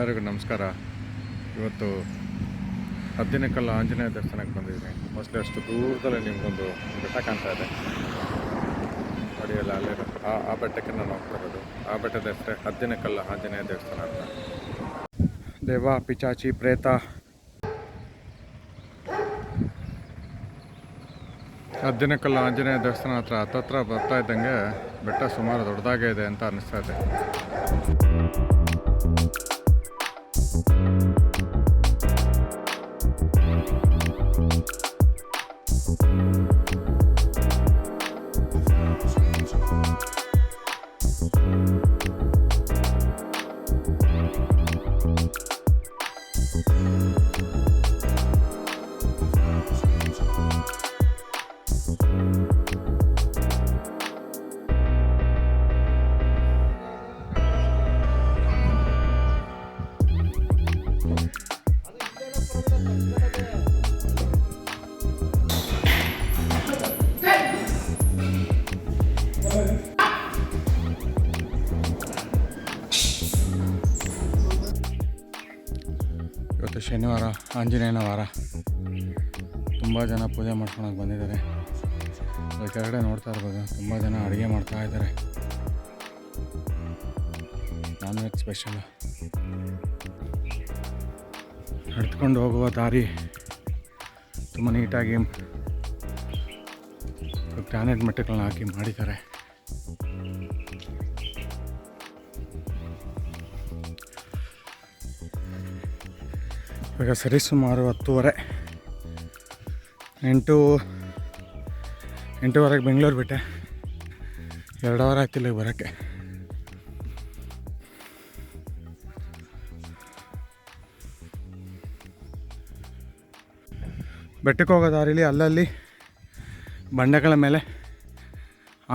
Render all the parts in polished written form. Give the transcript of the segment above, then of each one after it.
ಎಲ್ಲರಿಗೂ ನಮಸ್ಕಾರ. ಇವತ್ತು ಹದ್ದಿನಕಲ್ಲು ಆಂಜನೇಯ ದೇವಸ್ಥಾನಕ್ಕೆ ಬಂದಿದ್ದೀನಿ. ಮೋಸ್ಟ್ಲಿ ಅಷ್ಟು ದೂರದಲ್ಲಿ ನಿಮಗೊಂದು ಬೆಟ್ಟ ಕಾಣ್ತಾ ಇದೆ ನೋಡಿ. ಅಲ್ಲಿ ಆ ಬೆಟ್ಟಕ್ಕೆ ನಾನು ಹೋಗ್ತಾ ಇರೋದು. ಆ ಬೆಟ್ಟದ ಹೆಸರೇ ಹದ್ದಿನಕಲ್ಲು ಆಂಜನೇಯ ದೇವಸ್ಥಾನ ಅಂತ. ದೇವ, ಪಿಚಾಚಿ, ಪ್ರೇತ, ಹದ್ದಿನಕಲ್ಲು ಆಂಜನೇಯ ದೇವಸ್ಥಾನ ಹತ್ರ ಬರ್ತಾ ಇದ್ದಂಗೆ ಬೆಟ್ಟ ಸುಮಾರು ದೊಡ್ಡದಾಗೇ ಇದೆ ಅಂತ ಅನ್ನಿಸ್ತಾ ಇದೆ. ಇವತ್ತು ಶನಿವಾರ, ಆಂಜನೇಯನ ವಾರ. ತುಂಬ ಜನ ಪೂಜೆ ಮಾಡ್ಕೊಳಕ್ಕೆ ಬಂದಿದ್ದಾರೆ. ಅಲ್ಲಿ ಕೆಳಗಡೆ ನೋಡ್ತಾ ಇರ್ಬೋದು, ತುಂಬ ಜನ ಅಡುಗೆ ಮಾಡ್ತಾ ಇದ್ದಾರೆ. Non veg special. ನಡ್ಕೊಂಡು ಹೋಗುವ ದಾರಿ ತುಂಬ ನೀಟಾಗಿ ಗ್ರಾನೈಟ್ ಮೆಟ್ಟಗಳನ್ನ ಹಾಕಿ ಮಾಡಿದ್ದಾರೆ. ಇವಾಗ ಸರಿಸುಮಾರು 10:30, 8:00 ಬೆಂಗಳೂರು ಬಿಟ್ಟೆ. 2 ಅವರ್ ಆಯ್ತು ಇಲ್ಲಿಗೆ ಬರೋಕ್ಕೆ. ಬೆಟ್ಟಕ್ಕೆ ಹೋಗೋ ದಾರಿಲಿ ಅಲ್ಲಲ್ಲಿ ಬಂಡೆಗಳ ಮೇಲೆ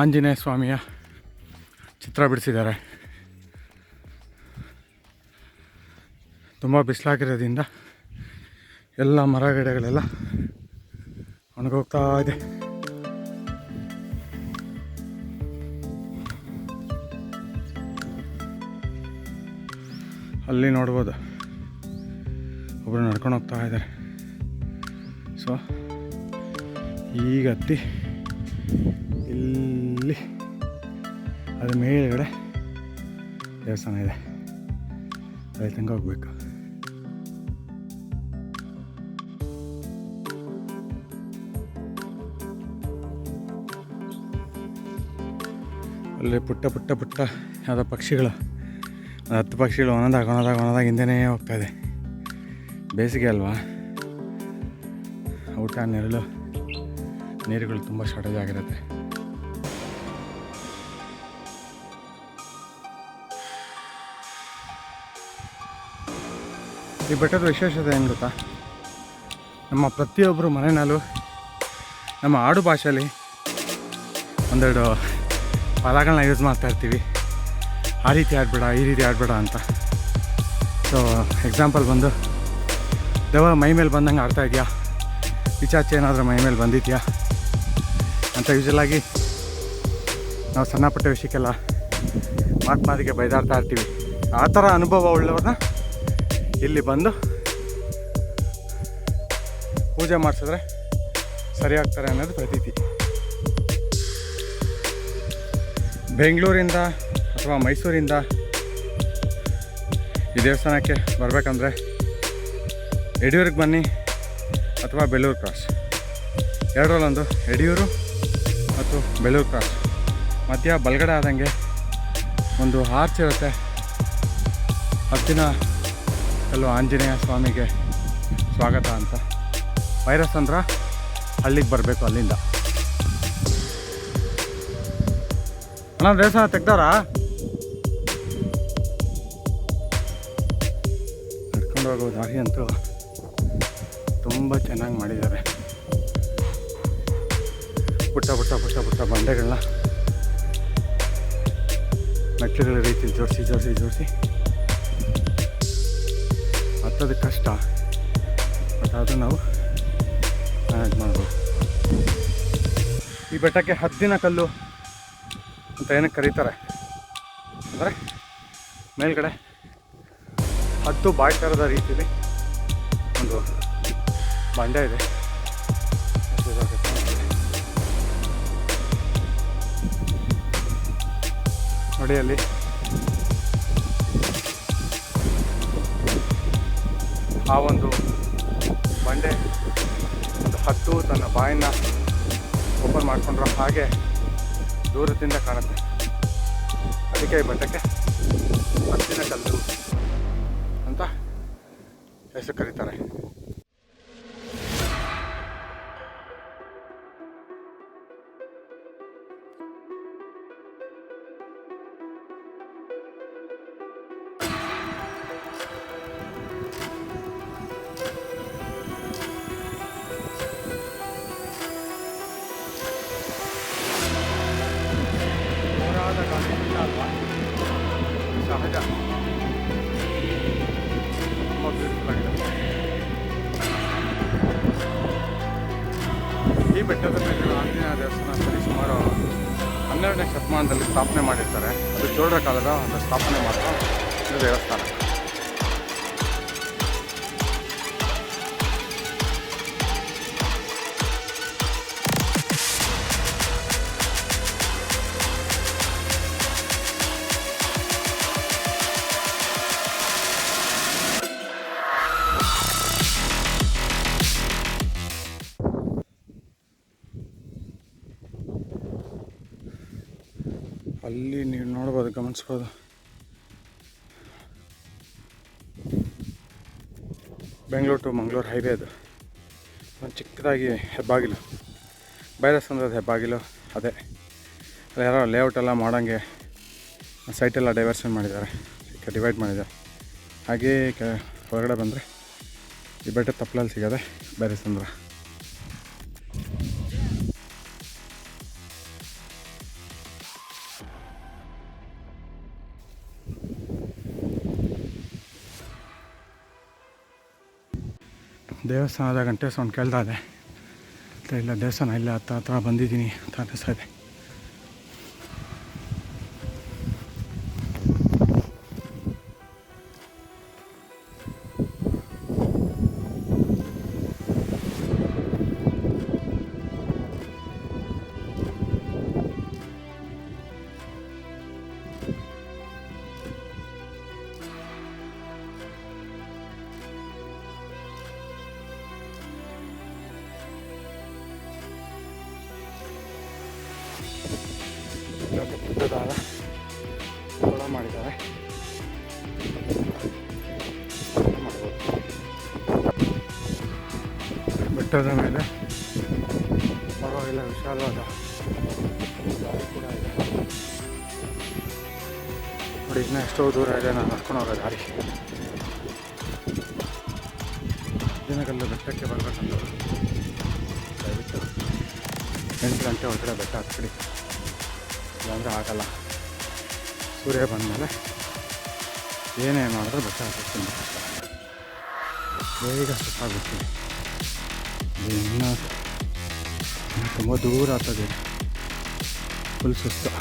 ಆಂಜನೇಯ ಸ್ವಾಮಿಯ ಚಿತ್ರ ಬಿಡಿಸಿದ್ದಾರೆ. ತುಂಬ ಬಿಸಿಲಾಗಿರೋದ್ರಿಂದ ಎಲ್ಲ ಮರ ಗಿಡಗಳೆಲ್ಲ ಒಣಗೋಗ್ತಾ ಇದೆ. ಅಲ್ಲಿ ನೋಡ್ಬೋದು, ಒಬ್ಬರು ನಡ್ಕೊಂಡು ಹೋಗ್ತಾ ಇದ್ದಾರೆ. ಸೊ ಈಗ ಹತ್ತಿ ಇಲ್ಲಿ ಅದ್ರ ಮೇಲ್ಗಡೆ ದೇವಸ್ಥಾನ ಇದೆ, ಅಲ್ಲಿ ತನಕ ಹೋಗ್ಬೇಕು. ಅಲ್ಲಿ ಪುಟ್ಟ ಯಾವುದೋ ಪಕ್ಷಿಗಳು, 10 ಪಕ್ಷಿಗಳು ಒಂದೊಂದಾಗ ಹಿಂದೆನೇ ಹೋಗ್ತಾ ಇದೆ. ಬೇಸಿಗೆ ಅಲ್ವಾ, ಊಟ, ನೆರಳು, ನೀರುಗಳು ತುಂಬ ಶಾರ್ಟೇಜ್ ಆಗಿರುತ್ತೆ. ಈ ಬೆಟ್ಟದ ವಿಶೇಷತೆ ಏನು ಗೊತ್ತಾ? ನಮ್ಮ ಪ್ರತಿಯೊಬ್ಬರು ಮನೆಯಲ್ಲೂ ನಮ್ಮ ಆಡು ಭಾಷೆಯಲ್ಲಿ ಒಂದೆರಡು ಪದಗಳನ್ನ ಯೂಸ್ ಮಾಡ್ತಾ ಇರ್ತೀವಿ. ಆ ರೀತಿ ಆಡಬೇಡ, ಈ ರೀತಿ ಆಡಬೇಡ ಅಂತ. ಸೊ ಎಕ್ಸಾಂಪಲ್ ಬಂದು, ದೆವ್ವ ಮೈ ಮೇಲೆ ಬಂದಂಗೆ ಆಡ್ತಾ ಇದೆಯಾ, ಪಿಚಾಚಿ ಏನಾದರೂ ಮೈ ಮೇಲೆ ಬಂದಿದೆಯಾ ಅಂತ ಯೂಶಲಾಗಿ ನಾವು ಸಣ್ಣ ಪುಟ್ಟ ವಿಷಯಕ್ಕೆಲ್ಲ ಮಾತಿಗೆ ಬೈದಾಡ್ತಾ ಇರ್ತೀವಿ. ಆ ಥರ ಅನುಭವ ಉಳ್ಳವ್ರನ್ನ ಇಲ್ಲಿ ಬಂದು ಪೂಜೆ ಮಾಡಿಸಿದ್ರೆ ಸರಿಯಾಗ್ತಾರೆ ಅನ್ನೋದು ಪ್ರತೀತಿ. ಬೆಂಗಳೂರಿಂದ ಅಥವಾ ಮೈಸೂರಿಂದ ಈ ದೇವಸ್ಥಾನಕ್ಕೆ ಬರಬೇಕಂದ್ರೆ ಯಡಿಯೂರಿಗೆ ಬನ್ನಿ ಅಥವಾ ಬೆಳ್ಳೂರು ಕ್ರಾಸ್. ಎರಡರಲ್ಲೊಂದು, ಯಡಿಯೂರು ಮತ್ತು ಬೆಳ್ಳೂರು ಕ್ರಾಸ್. ಮಧ್ಯ ಬಲಗಡೆ ಆದಂಗೆ ಒಂದು ಆರ್ಚ್ ಇರುತ್ತೆ. ಹದ್ದಿನಕಲ್ಲು ಆಂಜನೇಯ ಸ್ವಾಮಿಗೆ ಸ್ವಾಗತ ಅಂತ. ಭೈರಸಂದ್ರ ಹಳ್ಳಿಗೆ ಬರಬೇಕು ಅಲ್ಲಿಂದ. ಅಣ್ಣ, ದೇವಸ್ಥಾನ ತೆಗ್ದಾರಾ? ನಡ್ಕೊಂಡು ಹೋಗೋ ದಾರಿ ಅಂತೂ ತುಂಬ ಚೆನ್ನಾಗಿ ಮಾಡಿದ್ದಾರೆ. ಪುಟ್ಟ ಬಂಡೆಗಳನ್ನ ಮೆಟ್ಲುಗಳ ರೀತಿ ಜೋಡಿಸಿ ಹತ್ತೋದಕ್ಕೆ ಕಷ್ಟ, ಬಟ್ ಅದು ನಾವು ಮ್ಯಾನೇಜ್ ಮಾಡ್ಬೋದು. ಈ ಬೆಟ್ಟಕ್ಕೆ ಹದ್ದಿನಕಲ್ಲು ಅಂತ ಏನಕ್ಕೆ ಕರೀತಾರೆ ಅಂದರೆ ಮೇಲ್ಗಡೆ ಹತ್ತು ಬಾಯಿ ಥರದ ರೀತಿಯಲ್ಲಿ ಒಂದು ಬಂಡೆ ಇದೆ. ನೋಡಿ ಅಲ್ಲಿ ಆ ಒಂದು ಬಂಡೆ ಒಂದು ಹತ್ತು ತನ್ನ ಬಾಯಿನ ಓಪನ್ ಮಾಡಿಕೊಂಡ್ರೆ ಹಾಗೆ ದೂರದಿಂದ ಕಾಣುತ್ತೆ. ಅದಕ್ಕೆ ಈ ಬೆಟ್ಟಕ್ಕೆ ಹತ್ತಿನ ಕಲ್ಲು ಅಂತ ಹೆಸರು ಕರೀತಾರೆ. ಸಹಜ ತುಂಬ ಬ್ಯೂಟಿಫುಲ್ ಆಗಿದೆ. ಈ ಬೆಟ್ಟದ ಮೇಲೆ ಆಂಜನೇಯ ದೇವಸ್ಥಾನ ಸರಿಸುಮಾರು 12ನೇ ಶತಮಾನದಲ್ಲಿ ಸ್ಥಾಪನೆ ಮಾಡಿರ್ತಾರೆ. ಅದು ಚೋಳರ ಕಾಲದ ಒಂದು ಸ್ಥಾಪನೆ ಮಾಡಿರೋ ಇದು ದೇವಸ್ಥಾನ. ಅಲ್ಲಿ ನೀವು ನೋಡ್ಬೋದು, ಗಮನಿಸ್ಬೋದು, ಬೆಂಗಳೂರು ಟು ಮಂಗಳೂರು ಹೈವೇ ಅದು. ಒಂದು ಚಿಕ್ಕದಾಗಿ ಹೆಬ್ಬಾಗಿಲು, ಬೈರಸಂದ್ರದ ಹೆಬ್ಬಾಗಿಲು ಅದೇ. ಅಲ್ಲಿ ಯಾರೋ ಲೇಔಟ್ ಎಲ್ಲ ಮಾಡೋಂಗೆ ಸೈಟೆಲ್ಲ ಡೈವರ್ಷನ್ ಮಾಡಿದ್ದಾರೆ, ಡಿವೈಡ್ ಮಾಡಿದ್ದಾರೆ. ಹಾಗೆಯೇ ಹೊರಗಡೆ ಬಂದರೆ ಈ ಬೆಟ್ಟ ತಪ್ಪಲಲ್ಲಿ ಸಿಗೋದೆ ಬೈರಸಂದ್ರ. ದೇವಸ್ಥಾನದ ಗಂಟೆ ಸೌಂಡ್ ಕೇಳ್ತಾ ಇದೆ. ಇಲ್ಲ ದೇವಸ್ಥಾನ ಇಲ್ಲ ಹತ್ರ ಬಂದಿದ್ದೀನಿ ಅಂತ ಅನಿಸ್ತಾ ಇದೆ. ಪುಟ್ಟದಾದ ಕೊಳ ಮಾಡಿದ್ದಾರೆ, ಮಾಡ್ಬೋದು. ಬೆಟ್ಟದ ಮೇಲೆ ಪರವಾಗಿಲ್ಲ ವಿಶಾಲವಾದ ದಾರಿ ಕೂಡ ಇದೆ. ನೋಡಿ, ಇನ್ನೂ ಎಷ್ಟೋ ದೂರ ಇದೆ ನಾನು ನಡ್ಕೊಂಡು ಹೋಗೋ ದಾರಿ. ದಿನಗಲ್ಲು ಬೆಟ್ಟಕ್ಕೆ ಬರಬೇಕಂದ್ರೆ ದಯವಿಟ್ಟು 8 ಗಂಟೆ ಒಳಗಡೆ ಬೆಟ್ಟ ಹತ್ಬಿಡಿ, ಇಲ್ಲಾಂದರೆ ಆಗಲ್ಲ. ಸೂರ್ಯ ಬಂದಮೇಲೆ ಏನೇನು ಮಾಡಿದ್ರೆ ಬೆಟ್ಟ ಹತ್ತಕ್ಕೆ ತುಂಬ ಕಷ್ಟ, ಬೇಗ ಸುತ್ತಾಗ್ಬಿಡ್ತೀವಿ. ಇನ್ನೂ ತುಂಬ ದೂರ ಆಗ್ತದೆ, ಫುಲ್ ಸುಸ್ತು.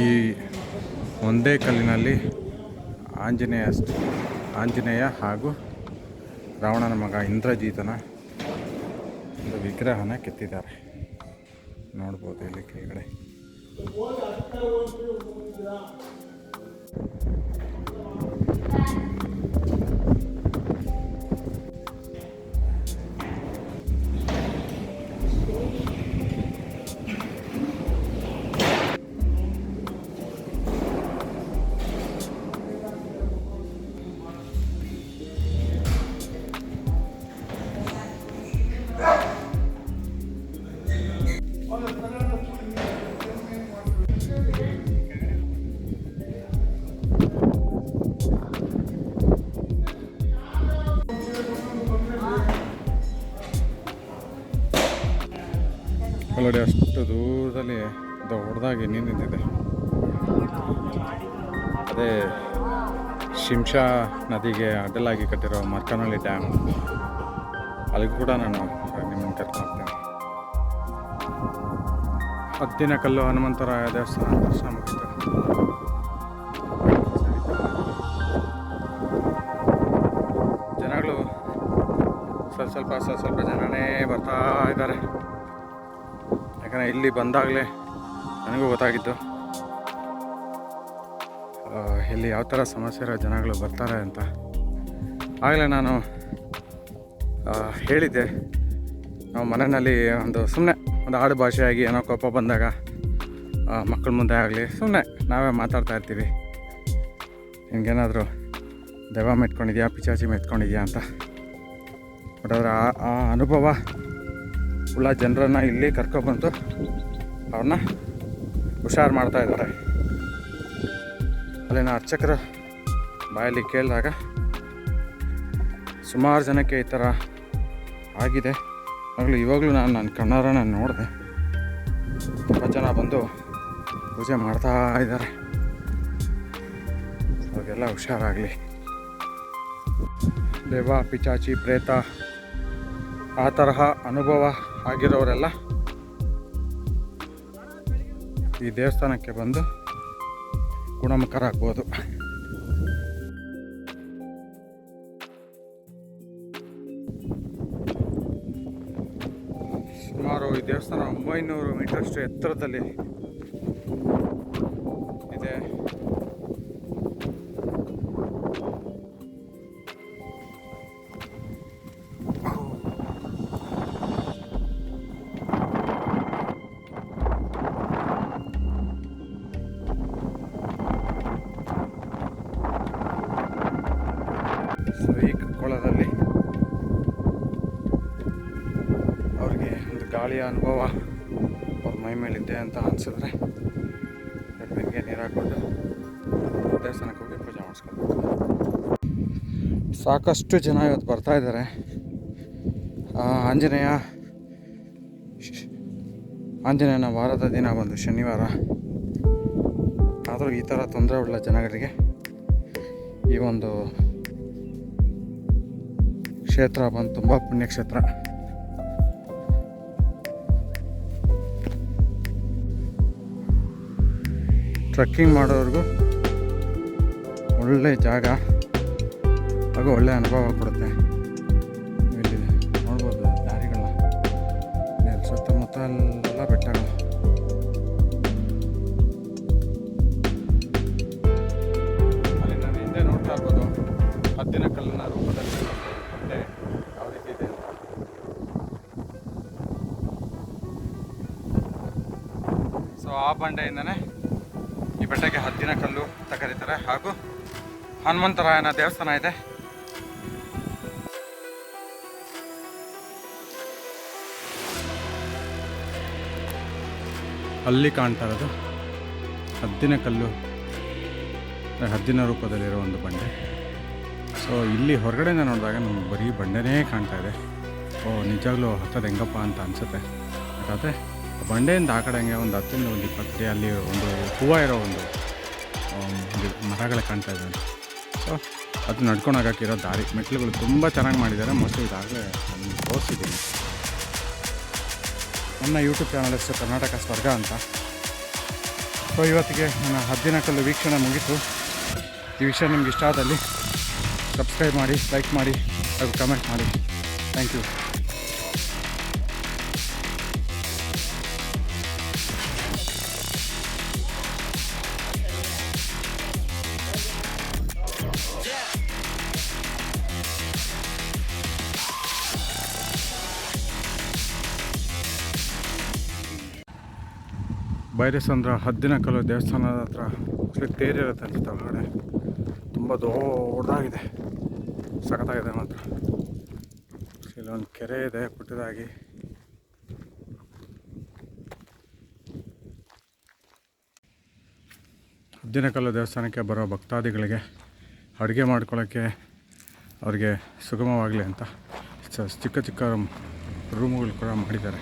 ಈ ಒಂದೇ ಕಲ್ಲಿನಲ್ಲಿ ಆಂಜನೇಯ ಹಾಗೂ ರಾವಣನ ಮಗ ಇಂದ್ರಜಿತನ ಒಂದು ವಿಗ್ರಹನ ಕೆತ್ತಿದ್ದಾರೆ. ನೋಡ್ಬೋದು ಇಲ್ಲಿ ಕೆಳಗಡೆ. ಒಳಗಡೆ ಅಷ್ಟು ದೂರದಲ್ಲಿ ದೊಡ್ಡದಾಗಿ ನೀರು ನಿಂತಿದೆ. ಅದೇ ಶಿಂಷಾ ನದಿಗೆ ಅಡ್ಡಲಾಗಿ ಕಟ್ಟಿರೋ ಮರ್ಕನಹಳ್ಳಿ ಡ್ಯಾಮ್, ಅಲ್ಲಿಗೂ ಕೂಡ ನಾನು ನಿಮ್ಮನ್ನು ಕರ್ಕೊಂಡು ಹೋಗ್ತೇನೆ. ಹದ್ದಿನಕಲ್ಲು ಹನುಮಂತರಾಯ ದೇವಸ್ಥಾನ ದರ್ಶನ ಮುಗಿತು. ಜನಗಳು ಸ್ವಲ್ಪ ಜನನೇ ಬರ್ತಾ ಇದ್ದಾರೆ. ಯಾಕಂದರೆ ಇಲ್ಲಿ ಬಂದಾಗಲೇ ನನಗೂ ಗೊತ್ತಾಗಿದ್ದು ಇಲ್ಲಿ ಯಾವ ಥರ ಸಮಸ್ಯೆ ಇರೋ ಜನಗಳು ಬರ್ತಾರೆ ಅಂತ. ಆಗಲೇ ನಾನು ಹೇಳಿದ್ದೆ, ನಾವು ಮನೆಯಲ್ಲಿ ಸುಮ್ಮನೆ ಒಂದು ಆಡು ಭಾಷೆಯಾಗಿ ಏನೋ ಕೋಪ ಬಂದಾಗ ಮಕ್ಕಳ ಮುಂದೆ ಆಗಲಿ ಸುಮ್ಮನೆ ನಾವೇ ಮಾತಾಡ್ತಾ ಇರ್ತೀವಿ, ನಿಮಗೇನಾದರೂ ದೆವ್ವ ಮೆತ್ಕೊಂಡಿದ್ಯಾ, ಪಿಚಾಚಿ ಮೆತ್ಕೊಂಡಿದ್ಯಾ ಅಂತ. ಬಟ್ ಆದರೆ ಆ ಅನುಭವ ಉಳ್ಳ ಜನರನ್ನು ಇಲ್ಲಿ ಕರ್ಕೊಬಂದು ಅವ್ರನ್ನ ಹುಷಾರು ಮಾಡ್ತಾಯಿದ್ದಾರೆ. ಅಲ್ಲಿನ ಅರ್ಚಕರ ಬಾಯಲ್ಲಿ ಕೇಳಿದಾಗ ಸುಮಾರು ಜನಕ್ಕೆ ಈ ಥರ ಆಗಿದೆ. ಇವಾಗಲೂ ನನ್ನ ಕಣ್ಣಾರ ನೋಡಿದೆ, ತುಂಬ ಜನ ಬಂದು ಪೂಜೆ ಮಾಡ್ತಾ ಇದ್ದಾರೆ. ಅವ್ರಿಗೆಲ್ಲ ಹುಷಾರಾಗಲಿ. ದೆವ್ವ, ಪಿಚಾಚಿ, ಪ್ರೇತ ಆ ತರಹ ಅನುಭವ ಆಗಿರೋರೆಲ್ಲ ಈ ದೇವಸ್ಥಾನಕ್ಕೆ ಬಂದು ಗುಣಮುಖರಾಗ್ಬೋದು. ಸುಮಾರು ಈ ದೇವಸ್ಥಾನ 900 ಮೀಟರ್ಷ್ಟು ಎತ್ತರದಲ್ಲಿ ಇದೆ. ಈ ಕೊಳದಲ್ಲಿ ಅವ್ರಿಗೆ ಒಂದು ಗಾಳಿಯ ಅನುಭವ ಅವ್ರ ಮೈ ಮೇಲಿದೆ ಅಂತ ಅನಿಸಿದ್ರೆ ಬೆಂಗೆ ನೀರು ಹಾಕ್ಕೊಂಡು ದೇವಸ್ಥಾನಕ್ಕೆ ಹೋಗಿ ಪೂಜೆ ಮಾಡಿಸ್ಕೊಳ್ಬೇಕು. ಸಾಕಷ್ಟು ಜನ ಇವತ್ತು ಬರ್ತಾ ಇದ್ದಾರೆ. ಆಂಜನೇಯನ ವಾರದ ದಿನ ಬಂದು ಶನಿವಾರ. ಆದರೂ ಈ ಥರ ತೊಂದರೆ ಉಳ್ಳ ಜನಗಳಿಗೆ ಈ ಒಂದು ಕ್ಷೇತ್ರ ಬಂದು ತುಂಬ ಪುಣ್ಯಕ್ಷೇತ್ರ. ಟ್ರೆಕ್ಕಿಂಗ್ ಮಾಡೋರಿಗೂ ಒಳ್ಳೆ ಜಾಗ ಹಾಗೂ ಒಳ್ಳೆ ಅನುಭವ ಕೊಡುತ್ತೆ. ಇಲ್ಲಿ ನೋಡ್ಬೋದು ದಾರಿಗಳನ್ನ, ಸುತ್ತಮುತ್ತ ಎಲ್ಲ ಬೆಟ್ಟಗಳು. ಅಲ್ಲಿ ನಾನು ಹಿಂದೆ ನೋಡ್ತಾ ಇರ್ಬೋದು ಹದ್ದಿನಕಲ್ಲಿನ ರೂಪದಲ್ಲಿ ಬಂಡೆ ಯಾವ ರೀತಿ ಇದೆ ಅಂತ. ಸೊ ಆ ಬಂಡೆಯಿಂದನೇ ಈ ಬೆಟ್ಟಕ್ಕೆ ಹದ್ದಿನಕಲ್ಲು ಅಂತ ಕರೀತಾರೆ. ಹಾಗೂ ಹನುಮಂತರಾಯನ ದೇವಸ್ಥಾನ ಇದೆ. ಅಲ್ಲಿ ಕಾಣ್ತಾ ಇರೋದು ಹದ್ದಿನಕಲ್ಲು, ಹದ್ದಿನ ರೂಪದಲ್ಲಿರೋ ಒಂದು ಬಂಡೆ. ಸೊ ಇಲ್ಲಿ ಹೊರಗಡೆಯಿಂದ ನೋಡಿದಾಗ ನಮ್ಗೆ ಬರೀ ಬಂಡೆನೇ ಕಾಣ್ತಾ ಇದೆ. ನಿಜವಾಗ್ಲೂ ಹತ್ತದ ಹೆಂಗಪ್ಪ ಅಂತ ಅನಿಸುತ್ತೆ. ಯಾಕಂದರೆ ಬಂಡೆಯಿಂದ ಆ ಕಡೆ ಹಂಗೆ ಒಂದು 10 ಒಂದು 20 ಅಡಿ ಅಲ್ಲಿ ಒಂದು ಹೂವು ಇರೋ ಒಂದು ಮರಗಳು ಕಾಣ್ತಾ ಇದೆ. ಸೊ ಅದು ನಡ್ಕೊಂಡು ಹೋಗೋಕ್ಕಿರೋ ದಾರಿ, ಮೆಟ್ಲುಗಳು ತುಂಬ ಚೆನ್ನಾಗಿ ಮಾಡಿದ್ದಾರೆ. ಮೋಸ್ಟ್ಲಿ ಇದಾಗಲೇ ನಾನು ತೋರಿಸಿದ್ದೀನಿ ನನ್ನ ಯೂಟ್ಯೂಬ್ ಚಾನಲ್ ಹೆಸರು ಕರ್ನಾಟಕ ಸ್ವರ್ಗ ಅಂತ. ಸೊ ಇವತ್ತಿಗೆ ನನ್ನ ಹದ್ದಿನಕಲ್ಲು ವೀಕ್ಷಣೆ ಮುಗೀತು. ಈ ವಿಷಯ ನಿಮ್ಗೆ ಇಷ್ಟ ಆದಲ್ಲಿ ಸಬ್ಸ್ಕ್ರೈಬ್ ಮಾಡಿ, ಲೈಕ್ ಮಾಡಿ ಹಾಗೂ ಕಮೆಂಟ್ ಮಾಡಿ. Thank you. ಬೈರೇಸಂದ್ರ ಹದ್ದಿನಕಲ್ಲು ದೇವಸ್ಥಾನದ ಹತ್ರ ತೇರಿರುತ್ತೆ ಅನ್ಸುತ್ತೆ. ಒಳಗಡೆ ತುಂಬ ದೊಡ್ಡದಾಗಿದೆ, ಸಖತ್ತಾಗಿದೆ ಮಾತ್ರ. ಇಲ್ಲೊಂದು ಕೆರೆ ಇದೆ ಪುಟ್ಟದಾಗಿ. ಹದ್ದಿನಕಲ್ಲು ದೇವಸ್ಥಾನಕ್ಕೆ ಬರೋ ಭಕ್ತಾದಿಗಳಿಗೆ ಅಡುಗೆ ಮಾಡ್ಕೊಳ್ಳೋಕ್ಕೆ ಅವ್ರಿಗೆ ಸುಗಮವಾಗಲಿ ಅಂತ ಚಿಕ್ಕ ಚಿಕ್ಕ ರೂಮುಗಳು ಕೂಡ ಮಾಡಿದ್ದಾರೆ.